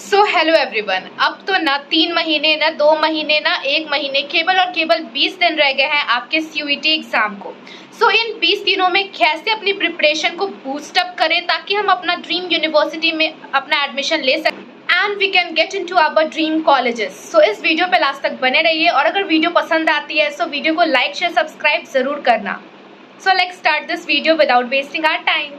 So hello everyone. अब तो ना 3 महीने ना 2 महीने ना 1 महीने केवल और केवल 20 दिन रह गए हैं आपके सीयूईटी एग्जाम को। इन 20 दिनों में कैसे अपनी प्रिपरेशन को बूस्ट अप करें ताकि हम अपना ड्रीम यूनिवर्सिटी में अपना एडमिशन ले सकें and we can get into our dream colleges. इस वीडियो पे लास्ट तक बने रहिए और अगर वीडियो पसंद आती है वीडियो को लाइक शेयर सब्सक्राइब जरूर करना। Let's start this video without wasting our time.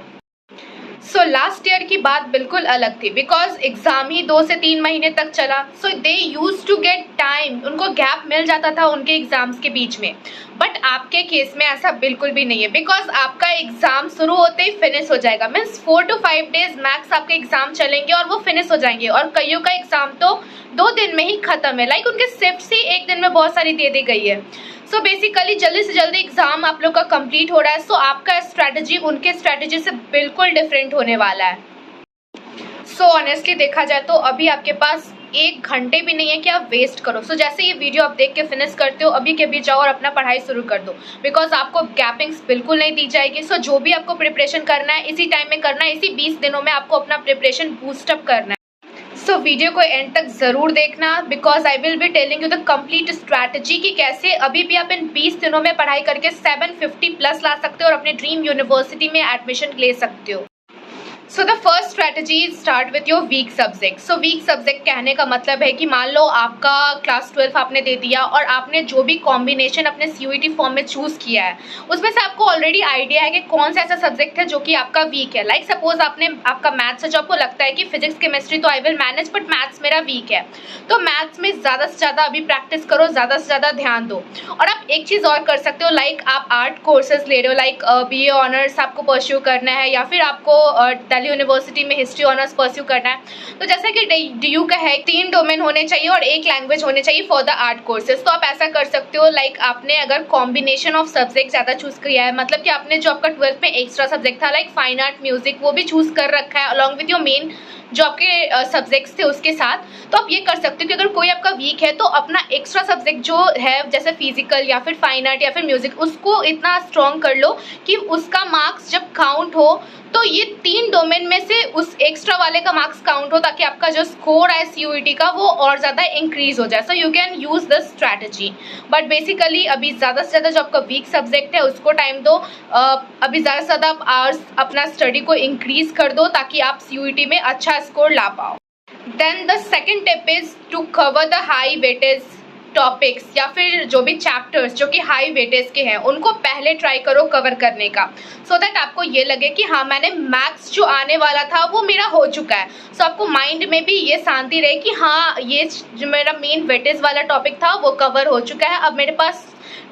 Last year की बात बिल्कुल अलग थी बिकॉज एग्जाम ही 2 से 3 महीने तक चला। दे यूज टू गेट टाइम, उनको गैप मिल जाता था उनके एग्जाम्स के बीच में। बट आपके केस में ऐसा बिल्कुल भी नहीं है बिकॉज आपका एग्जाम शुरू होते ही फिनिश हो जाएगा। मीन्स 4 to 5 डेज मैक्स आपके एग्जाम चलेंगे और वो फिनिश हो जाएंगे। और कईयों का एग्जाम तो 2 दिन में ही खत्म है। उनके शिफ्ट ही 1 दिन में बहुत सारी दे दी गई है। बेसिकली जल्दी से जल्दी एग्जाम आप लोग का कंप्लीट हो रहा है। आपका स्ट्रैटेजी उनके स्ट्रैटेजी से बिल्कुल डिफरेंट होने वाला है। ऑनेस्टली देखा जाए तो अभी आपके पास 1 घंटे भी नहीं है कि आप वेस्ट करो। जैसे ये वीडियो आप देख के फिनिश करते हो अभी के अभी जाओ और अपना पढ़ाई शुरू कर दो बिकॉज आपको गैपिंग्स बिल्कुल नहीं दी जाएगी। जो भी आपको प्रिपरेशन करना है इसी टाइम में करना है, इसी 20 दिनों में आपको अपना प्रिपरेशन बूस्टअप करना है। वीडियो को एंड तक जरूर देखना because I will be telling you the complete strategy कि कैसे अभी भी आप इन 20 दिनों में पढ़ाई करके 750 प्लस ला सकते हो और अपने ड्रीम यूनिवर्सिटी में एडमिशन ले सकते हो। The first strategy start with your weak subject. Weak subject कहने का मतलब है कि मान लो आपका क्लास 12 आपने दे दिया और आपने जो भी कॉम्बिनेशन अपने सीयूईटी फॉर्म में चूज किया है उसमें से आपको ऑलरेडी आइडिया है कि कौन सा ऐसा सब्जेक्ट है जो कि आपका वीक है। सपोज आपका मैथ्स है जो आपको लगता है कि फिजिक्स केमिस्ट्री तो I will manage but maths मेरा वीक है। तो मैथ्स में ज़्यादा से ज़्यादा अभी प्रैक्टिस करो, ज़्यादा से ज़्यादा ध्यान दो। और आप एक चीज़ और कर सकते हो, आप आर्ट कोर्सेज ले रहे हो, BA ऑनर्स आपको परस्यू करना है या फिर आपको यूनिवर्सिटी में हिस्ट्री ऑनर्स परस्यू करना है। तो जैसे कि DU का है 3 डोमेन होने चाहिए और 1 लैंग्वेज होने चाहिए फॉर द आर्ट कोर्सेज। तो आप ऐसा कर सकते हो, आपने अगर कॉम्बिनेशन ऑफ सब्जेक्ट ज़्यादा चूज किया है, मतलब कि आपने जो आपका 12th में एक्स्ट्रा सब्जेक्ट था फाइन आर्ट म्यूजिक वो भी चूज कर रखा है अलॉन्ग विथ योर मेन जो आपके सब्जेक्ट्स थे उसके साथ। तो आप ये कर सकते हो कि अगर कोई आपका वीक है तो अपना एक्स्ट्रा सब्जेक्ट जो है जैसे फिजिकल या फिर फाइन आर्ट या फिर म्यूजिक उसको इतना स्ट्रॉन्ग कर लो कि उसका मार्क्स जब काउंट हो तो ये 3 डोमेन में से उस एक्स्ट्रा वाले का मार्क्स काउंट हो ताकि आपका जो स्कोर है सीयूईटी का वो और ज़्यादा इंक्रीज हो जाए। You can use this strategy. But basically अभी ज़्यादा से ज़्यादा जो आपका वीक सब्जेक्ट है उसको टाइम दो। अभी ज़्यादा से ज़्यादा आप आवर्स अपना स्टडी को इंक्रीज कर दो ताकि आप सीयूईटी में अच्छा स्कोर ला पाओ। Then the second tip is to cover the high weightage topics या फिर जो भी चैप्टर्स जो कि हाई वेटेज के हैं उनको पहले ट्राई करो कवर करने का सो दैट आपको ये लगे कि हाँ मैंने मैथ्स जो आने वाला था वो मेरा हो चुका है। आपको माइंड में भी ये शांति रहे कि हाँ ये जो मेरा मेन वेटेज वाला टॉपिक था वो कवर हो चुका है, अब मेरे पास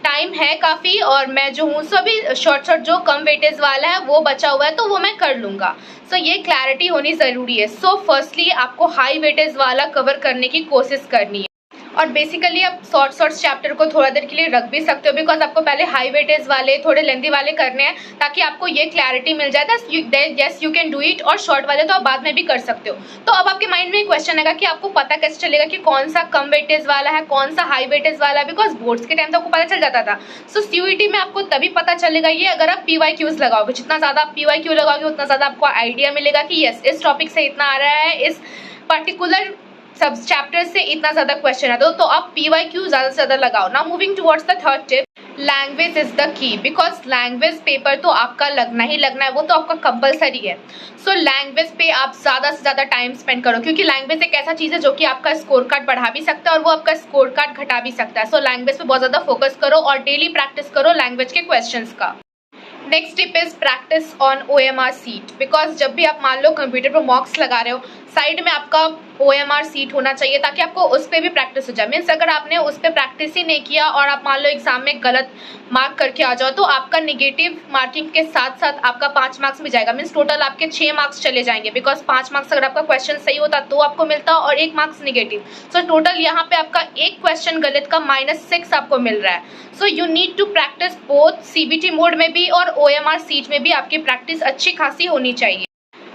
टाइम है काफ़ी और मैं जो हूँ अभी शॉर्ट जो कम वेटेज वाला है वो बचा हुआ है तो वो मैं कर लूँगा। ये क्लैरिटी होनी ज़रूरी है। फर्स्टली आपको हाई वेटेज वाला कवर करने की कोशिश करनी है और बेसिकली आप शॉर्ट चैप्टर को थोड़ा देर के लिए रख भी सकते हो बिकॉज आपको पहले हाई वेटेज वाले थोड़े लेंथी वाले करने हैं ताकि आपको ये क्लैरिटी मिल जाए yes you can do it. और शॉर्ट वाले तो आप बाद में भी कर सकते हो। तो अब आपके माइंड में क्वेश्चन आएगा कि आपको पता कैसे चलेगा कि कौन सा कम वेटेज वाला है कौन सा हाई वेटेज वाला है बिकॉज बोर्ड्स के टाइम तो आपको पता चल जाता था। सीयूईटी में आपको तभी पता चलेगा ये अगर आप PYQs लगाओगे। जितना ज़्यादा आप PYQ लगाओगे उतना ज़्यादा आपको आइडिया मिलेगा कि यस इस टॉपिक से इतना आ रहा है, इस पर्टिकुलर सब चैप्टर से इतना ज़्यादा क्वेश्चन आता है तो आप PYQ ज़्यादा से ज़्यादा लगाओ। Now moving towards the third tip, language is the key because language paper तो आपका लगना ही लगना है, वो तो आपका कंपलसरी है। लैंग्वेज पे आप ज़्यादा से ज़्यादा टाइम स्पेंड करो क्योंकि लैंग्वेज एक ऐसा चीज़ है जो कि आपका स्कोर कार्ड बढ़ा भी सकता है और वो आपका स्कोर कार्ड घटा भी सकता है। लैंग्वेज पे बहुत ज़्यादा फोकस करो और डेली प्रैक्टिस करो लैंग्वेज के क्वेश्चन का। Next tip is practice on OMR seat because जब भी आप मान लो कंप्यूटर पर मॉक्स लगा रहे हो साइड में आपका OMR सीट होना चाहिए ताकि आपको उस पर भी प्रैक्टिस हो जाए। मीन्स अगर आपने उस पर प्रैक्टिस ही नहीं किया और आप मान लो एग्जाम में गलत मार्क करके आ जाओ तो आपका नेगेटिव मार्किंग के साथ साथ आपका 5 मार्क्स भी जाएगा। मीन्स टोटल आपके 6 मार्क्स चले जाएंगे बिकॉज 5 मार्क्स अगर आपका क्वेश्चन सही होता तो आपको मिलता और 1 मार्क्स नेगेटिव। टोटल यहाँ पे आपका एक क्वेश्चन गलत का -6 आपको मिल रहा है। You need to practice both CBT mode में भी और OMR सीट में भी आपकी प्रैक्टिस अच्छी खासी होनी चाहिए।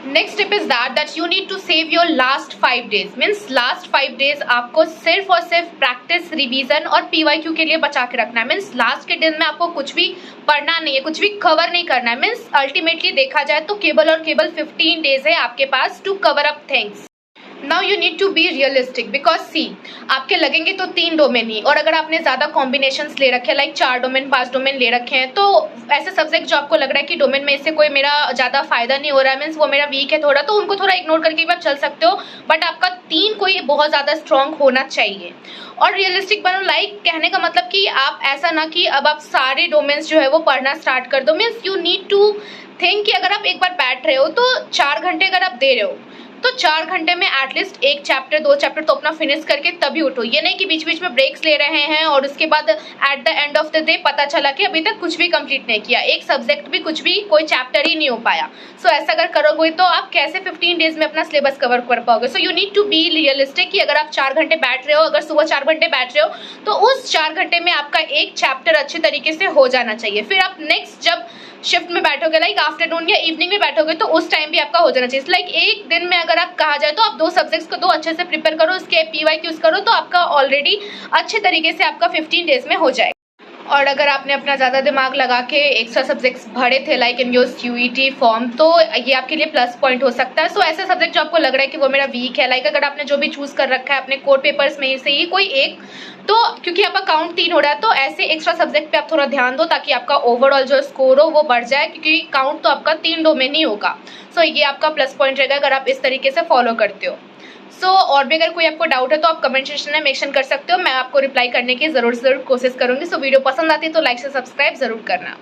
Next tip is that you need to save your last 5 days. Means last 5 days आपको सिर्फ और सिर्फ प्रैक्टिस, रिवीजन और PYQ के लिए बचा के रखना है। मीन्स लास्ट के दिन में आपको कुछ भी पढ़ना नहीं है, कुछ भी कवर नहीं करना है। मीन्स अल्टीमेटली देखा जाए तो केवल और केवल 15 डेज है आपके पास to cover up things. Now you need to be realistic because see आपके लगेंगे तो 3 डोमेन ही, और अगर आपने ज़्यादा कॉम्बिनेशंस ले रखे हैं लाइक 4 डोमेन 5 डोमेन ले रखे हैं, तो ऐसे सब्जेक्ट जो आपको लग रहा है कि डोमेन में इससे कोई मेरा ज़्यादा फायदा नहीं हो रहा है, मीन्स वो मेरा वीक है थोड़ा, तो उनको थोड़ा इग्नोर करके भी आप चल सकते हो, बट आपका 3 कोई बहुत ज़्यादा स्ट्रॉन्ग होना चाहिए। और रियलिस्टिक बनो, लाइक कहने का मतलब कि आप ऐसा ना कि अब आप सारे डोमेन्स जो है वो पढ़ना स्टार्ट कर दो, means you need to think कि अगर आप एक बार बैठ रहे हो तो 4 घंटे अगर आप दे रहे हो तो 4 घंटे में एटलीस्ट 1 चैप्टर 2 चैप्टर तो अपना फिनिश करके तभी उठो। ये नहीं कि बीच बीच में ब्रेक्स ले रहे हैं और उसके बाद at the end of the day पता चला कि अभी तक कुछ भी कंप्लीट नहीं किया, एक सब्जेक्ट भी कुछ भी कोई चैप्टर ही नहीं हो पाया। सो ऐसा अगर करोगे तो आप कैसे 15 डेज में अपना सिलेबस कवर कर पाओगे। So you need to be realistic कि अगर आप 4 घंटे बैठ रहे हो, अगर सुबह 4 घंटे बैठ रहे हो तो उस 4 घंटे में आपका एक चैप्टर अच्छे तरीके से हो जाना चाहिए। फिर आप नेक्स्ट जब शिफ्ट में बैठोगे लाइक आफ्टरनून या इवनिंग में बैठोगे तो उस टाइम भी आपका हो जाना चाहिए। लाइक एक दिन में अगर आप कहा जाए तो आप 2 सब्जेक्ट्स को 2 अच्छे से प्रिपेयर करो, उसके PYQs करो, तो आपका ऑलरेडी अच्छे तरीके से आपका 15 डेज में हो जाएगा। और अगर आपने अपना ज़्यादा दिमाग लगा के एक्स्ट्रा सब्जेक्ट्स भरे थे like in your CUET form, तो ये आपके लिए प्लस पॉइंट हो सकता है। सो ऐसे सब्जेक्ट जो आपको लग रहा है कि वो मेरा वीक है, लाइक अगर आपने जो भी चूज़ कर रखा है अपने कोर पेपर्स में से ही कोई एक, तो क्योंकि आपका काउंट 3 हो रहा है तो ऐसे एक्स्ट्रा सब्जेक्ट पे आप थोड़ा ध्यान दो ताकि आपका ओवरऑल जो स्कोर हो वो बढ़ जाए, क्योंकि काउंट तो आपका 3 डोमेन ही होगा। सो ये आपका प्लस पॉइंट रहेगा अगर आप इस तरीके से फॉलो करते हो। और भी अगर कोई आपको डाउट है तो आप कमेंट सेक्शन में मेंशन कर सकते हो, मैं आपको रिप्लाई करने की जरूर कोशिश करूंगी। वीडियो पसंद आती है तो लाइक से सब्सक्राइब जरूर करना।